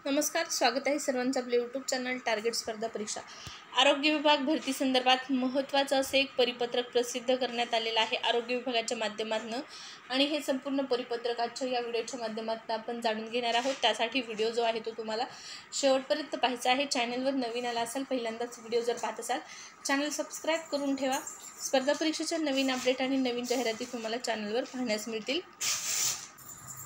नमस्कार, स्वागत आहे सर्वांचं आपल्या यूट्यूब चॅनल टार्गेट स्पर्धा परीक्षा. आरोग्य विभाग भरती संदर्भात महत्त्वाचं असे एक परिपत्रक प्रसिद्ध करण्यात आलेलं आहे आरोग्य विभागाच्या माध्यमातून. आणि हे संपूर्ण परिपत्रकाच्या या व्हिडिओच्या माध्यमातून आपण जाणून घेणार आहोत. त्यासाठी व्हिडिओ जो आहे तो तुम्हाला शेवटपर्यंत पाहायचा आहे. चॅनलवर नवीन आला असाल, पहिल्यांदाच व्हिडिओ जर पाहत असाल, चॅनल सबस्क्राईब करून ठेवा. स्पर्धा परीक्षेच्या नवीन अपडेट आणि नवीन जाहिराती तुम्हाला चॅनलवर पाहण्यास मिळतील.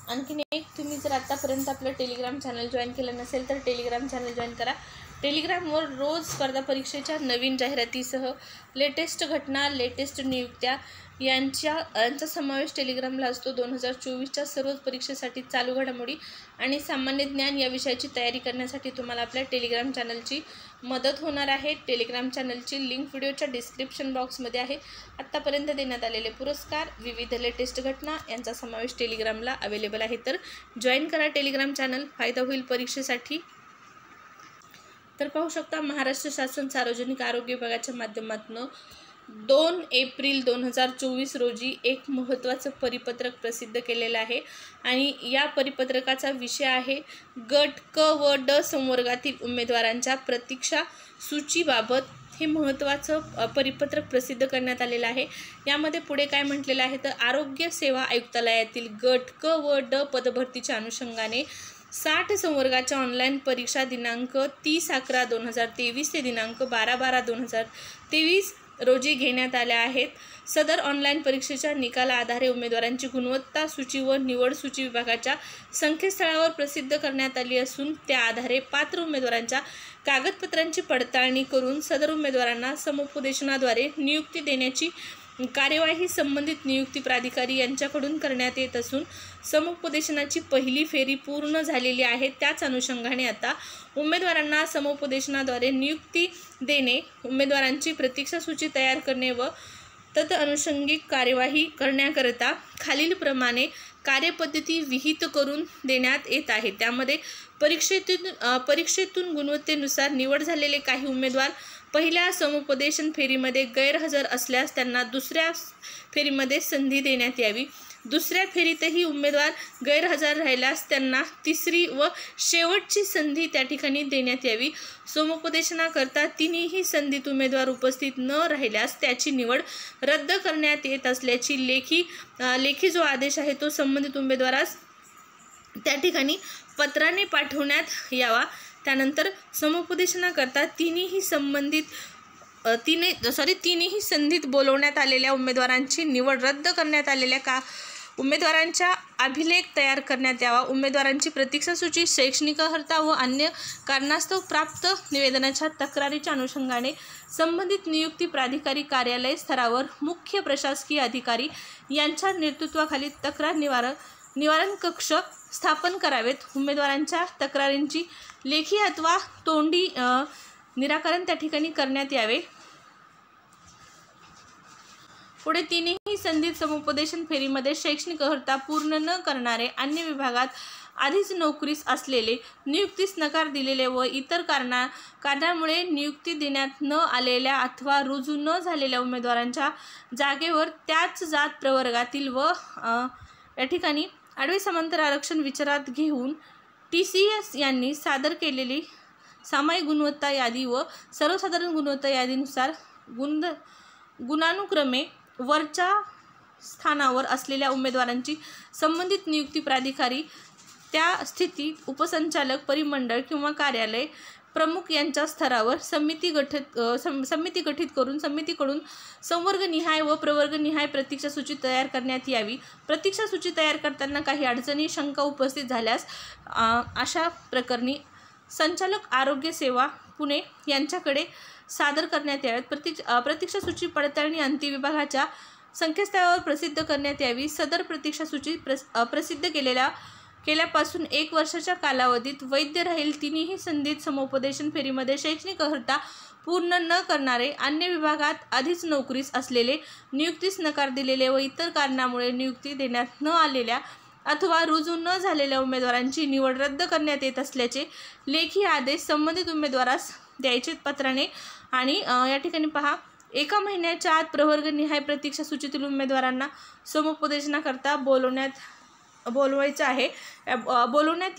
आणखीन एक, तुम्ही जर आतापर्यंत आपलं टेलिग्राम चॅनल जॉईन केलं नसेल तर टेलिग्राम चॅनल जॉईन करा. टेलिग्रामवर रोज स्पर्धा परीक्षेच्या नवीन जाहिरातीसह लेटेस्ट घटना, लेटेस्ट नियुक्त्या यांचा समावेश टेलिग्रामला असतो. 2024च्या सर्वच परीक्षेसाठी चालू घडामोडी आणि सामान्य ज्ञान या विषयाची तयारी करण्यासाठी तुम्हाला आपल्या टेलिग्राम चॅनलची मदत होणार आहे. टेलिग्राम चॅनलची लिंक व्हिडिओच्या डिस्क्रिप्शन बॉक्समध्ये आहे. आत्तापर्यंत देण्यात आलेले पुरस्कार, विविध लेटेस्ट घटना यांचा समावेश टेलिग्रामला अवेलेबल आहे. तर जॉईन करा टेलिग्राम चॅनल, फायदा होईल परीक्षेसाठी. तर पाहू शकता, महाराष्ट्र शासन सार्वजनिक आरोग्य विभागाच्या माध्यमातून 2 एप्रिल 2024 रोजी एक महत्त्वाचं परिपत्रक प्रसिद्ध केलेलं आहे. आणि या परिपत्रकाचा विषय आहे गट क व ड संवर्गातील उमेदवारांच्या प्रतीक्षा सूचीबाबत. हे महत्त्वाचं परिपत्रक प्रसिद्ध करण्यात आलेलं आहे. यामध्ये पुढे काय म्हटलेलं आहे तर आरोग्य सेवा आयुक्तालयातील गट क व ड पदभरतीच्या अनुषंगाने 60 संवर्गाच्या ऑनलाईन परीक्षा दिनांक 30/11/2023 ते दिनांक 12/12/2023 रोजी घेण्यात आल्या आहेत. सदर ऑनलाईन परीक्षेच्या निकाला आधारे उमेदवारांची गुणवत्ता सूची व निवड सूची विभागाच्या संकेतस्थळावर प्रसिद्ध करण्यात आली असून त्या आधारे पात्र उमेदवारांच्या कागदपत्रांची पडताळणी करून सदर उमेदवारांना समुपदेशनाद्वारे नियुक्ती देण्याची कार्यवाही संबंधित नियुक्ती प्राधिकारी यांच्याकडून करण्यात येत असून समुपदेशनाची पहिली फेरी पूर्ण झालेली आहे. त्याच अनुषंगाने आता उमेदवारांना समुपदेशनाद्वारे नियुक्ती देणे, उमेदवारांची प्रतीक्षा सूची तयार करणे व तद अनुषंगिक कार्यवाही करण्याकरता खालीलप्रमाणे कार्यपद्धती विहित करून देण्यात येत आहे. त्यामध्ये परीक्षेतून गुणवत्तेनुसार निवड झालेले काही उमेदवार पहिल्या समुपदेशन फेरीमध्ये गैरहजर असल्यास त्यांना दुसऱ्या फेरीमध्ये संधी देण्यात यावी. दुसऱ्या फेरीतही उमेदवार गैरहजर राहिल्यास त्यांना तिसरी व शेवटची संधी त्या ठिकाणी देण्यात यावी. समुपदेशनाकरता तिन्ही संधीत उमेदवार उपस्थित न राहिल्यास त्याची निवड रद्द करण्यात येत असल्याची लेखी जो आदेश आहे तो संबंधित उमेदवारास त्या ठिकाणी पत्राने पाठवण्यात यावा. त्यानंतर समुपदेशनाकरता तिन्ही संधीत बोलवण्यात आलेल्या उमेदवारांची निवड रद्द करण्यात आलेल्या उमेदवारांच्या अभिलेख तयार करण्यात यावा. उमेदवारांची प्रतीक्षा सूची शैक्षणिक अर्हता व अन्य कारणास्तव प्राप्त निवेदनाच्या तक्रारीच्या अनुषंगाने संबंधित नियुक्ती प्राधिकारी कार्यालय स्तरावर मुख्य प्रशासकीय अधिकारी यांच्या नेतृत्वाखाली तक्रार निवारण कक्ष स्थापन करावेत. उमेदवारांच्या तक्रारींची लेखी अथवा तोंडी निराकरण त्या ठिकाणी करण्यात यावे. पुढे तिन्ही संधीत समुपदेशन फेरीमध्ये शैक्षणिक अर्हता पूर्ण न करणारे, अन्य विभागात आधीच नोकरीस असलेले, नियुक्तीस नकार दिलेले व इतर कारणामुळे नियुक्ती देण्यात न आलेल्या अथवा रुजू न झालेल्या उमेदवारांच्या जागेवर त्याच जात प्रवर्गातील व या ठिकाणी आडवे समांतर आरक्षण विचारात घेऊन TCS यांनी सादर केलेली सामायिक गुणवत्ता यादी व सर्वसाधारण गुणवत्ता यादीनुसार गुणानुक्रमे वरच्या स्थानावर असलेल्या उमेदवारांची संबंधित नियुक्ती प्राधिकारी त्या स्थितीत उपसंचालक, परिमंडळ किंवा कार्यालय प्रमुख यांच्या स्तरावर समिती गठीत करून समितीकडून संवर्गनिहाय व प्रवर्गनिहाय प्रतीक्षा सूची तयार करण्यात यावी. प्रतीक्षा सूची तयार करताना काही अडचणी, शंका उपस्थित झाल्यास अशा प्रकरणी संचालक आरोग्य सेवा पुणे यांच्याकडे सादर करण्यात यावेत. प्रतीक्षा सूची पडताळणी अंतिम विभागाच्या संकेतस्थळावर प्रसिद्ध करण्यात यावी. सदर प्रतीक्षा सूची प्रसिद्ध केल्यापासून 1 वर्षाच्या कालावधीत वैध राहील. तिन्ही संधीत समुपदेशन फेरीमध्ये शैक्षणिक अर्हता पूर्ण न करणारे, अन्य विभागात आधीच नोकरीस असलेले, नियुक्तीस नकार दिलेले व इतर कारणामुळे नियुक्ती देण्यात न आलेल्या अथवा रुजू न झालेल्या उमेदवारांची निवड रद्द करण्यात येत असल्याचे लेखी आदेश संबंधित उमेदवारास द्यायचे पत्राने. आणि या ठिकाणी पहा, 1 महिन्याच्या आत प्रवर्गनिहाय प्रतीक्षा सूचीतील उमेदवारांना समुपदेशनाकरता बोलवण्यात बोलवण्यात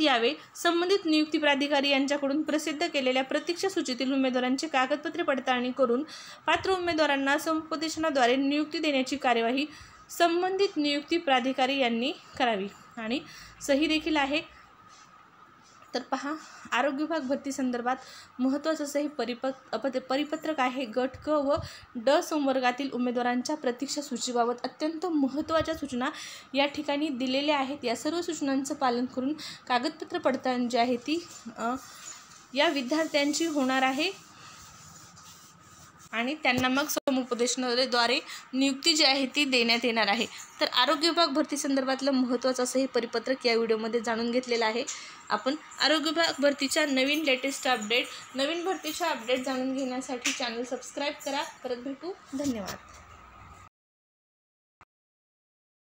यावे। संबंधित नियुक्ती प्राधिकारी यांच्याकडून प्रसिद्ध केलेल्या प्रतीक्षा सूचीतील उमेदवारांची कागदपत्रे पडताळणी करून पात्र उमेदवारांना समुपदेशनाद्वारे नियुक्ती देण्याची कार्यवाही संबंधित नियुक्ती प्राधिकारी यांनी करावी आणि सही देखील आहे। तर पहा, आरोग्य विभाग भरती संदर्भात महत्त्वाचं असं हे परिपत्रक आहे। गट क व ड संवर्गातील उमेदवारांच्या प्रतीक्षा सूचीबाबत अत्यंत महत्त्वाच्या सूचना या ठिकाणी दिलेल्या आहेत। या सर्व सूचनांचं पालन करून कागदपत्र पडताळणी जी आहे ती या विद्यार्थ्यांची होणार आहे आणि त्यांना मग समुपदेशनाद्वारे नियुक्ती जी आहे ती देण्यात येणार आहे। तर आरोग्य विभाग भरती संदर्भातलं महत्त्वाचं असं हे परिपत्रक या व्हिडिओमध्ये जाणून घेतलेलं आहे। आपण आरोग्य विभाग भरतीच्या नवीन लेटेस्ट अपडेट, नवीन भरतीच्या अपडेट जाणून घेण्यासाठी चॅनल सबस्क्राईब करा। परत भेटू, धन्यवाद।